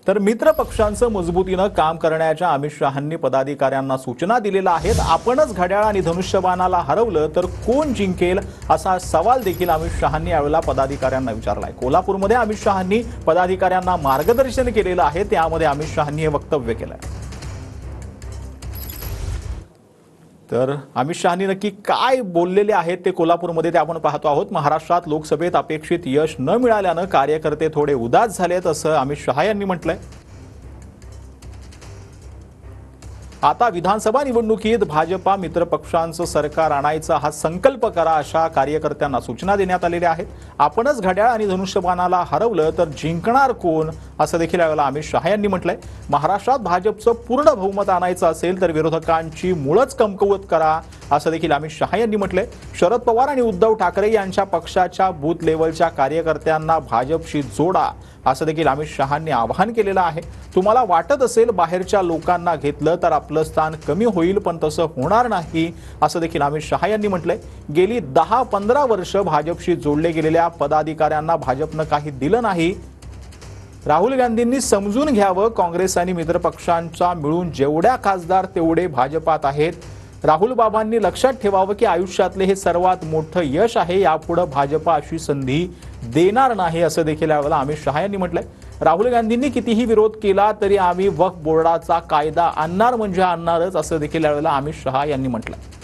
तर मित्र पक्षांचं मजबूतीनं काम करण्याच्या अमित शहांनी पदाधिकाऱ्यांना सूचना दिलेल्या आहेत। आपणच घड्याळ आणि धनुष्यबाणाला हरवलं तर कोण जिंकेल असा सवाल देखील अमित शहांनी यावेळेला पदाधिकाऱ्यांना विचारलाय। कोल्हापूरमध्ये अमित शहांनी पदाधिकाऱ्यांना मार्गदर्शन केलेलं आहे, त्यामध्ये अमित शहांनी हे वक्तव्य केलंय। तर अमित शहांनी नक्की काय बोललेले आहेत ते कोल्हापूरमध्ये ते आपण पाहतो आहोत। महाराष्ट्रात लोकसभेत अपेक्षित यश न मिळाल्यानं कार्यकर्ते थोडे उदास झालेत असं अमित शहा यांनी म्हटलंय। आता विधानसभा निवडणुकीत भाजपा मित्र पक्षांचं सरकार आणायचा हा संकल्प करा अशा कार्यकर्त्यांना सूचना देण्यात आलेल्या आहेत। आपणच घड्याळ आणि धनुष्यबाणाला हरवलं तर जिंकणार कोण असं देखील यावेळेला अमित शहा यांनी म्हटलंय। महाराष्ट्रात भाजपचं पूर्ण बहुमत आणायचं असेल तर विरोधकांची मूळच कमकुवत करा असं देखील अमित शहा यांनी म्हटलंय। शरद पवार आणि उद्धव ठाकरे यांच्या पक्षाच्या बूथ लेवलच्या कार्यकर्त्यांना भाजपशी जोडा असं देखील अमित शहांनी आवाहन केलेलं आहे। तुम्हाला वाटत असेल बाहेरच्या लोकांना घेतलं तर आपलं स्थान कमी होईल, पण तसं होणार नाही असं देखील अमित शहा यांनी म्हटलंय। गेली 10-15 वर्ष भाजपशी जोडले गेलेल्या पदाधिकाऱ्यांना भाजपनं काही दिलं नाही। राहुल गांधींनी समजून घ्यावं, काँग्रेस आणि मित्रपक्षांचा मिळून जेवढ्या खासदार तेवढे भाजपात आहेत। राहुल बाबांनी लक्षात ठेवावं की आयुष्यातले हे सर्वात मोठं यश आहे, यापुढे भाजपा अशी संधी देणार नाही असं देखील यावेळेला अमित शहा यांनी म्हटलंय। राहुल गांधींनी कितीही विरोध केला तरी आम्ही वक्फ बोर्डाचा कायदा आणणार म्हणजे आणणारच असं देखील यावेळेला अमित शहा यांनी म्हटलंय।